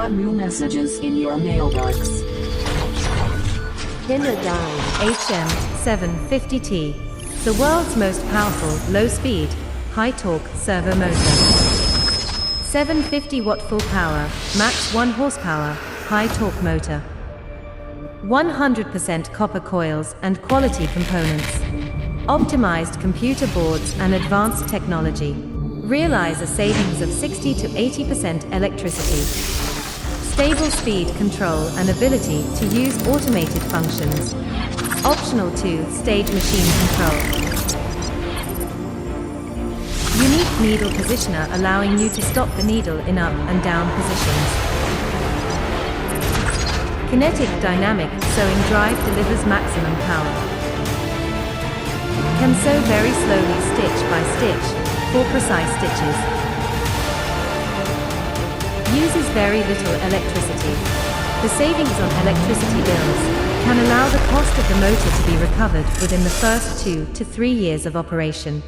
got new messages in your mailbox. Kinedyne HM-750T, the world's most powerful, low-speed, high-torque servo motor. 750 watt full power, max 1 horsepower, high-torque motor. 100% copper coils and quality components. Optimized computer boards and advanced technology. Realize a savings of 60 to 80% electricity. Stable speed control and ability to use automated functions. Optional 2-stage machine control. Unique needle positioner allowing you to stop the needle in up and down positions. Kinetic dynamic sewing drive delivers maximum power. Can sew very slowly stitch by stitch, for precise stitches. Uses very little electricity. The savings on electricity bills can allow the cost of the motor to be recovered within the first 2 to 3 years of operation.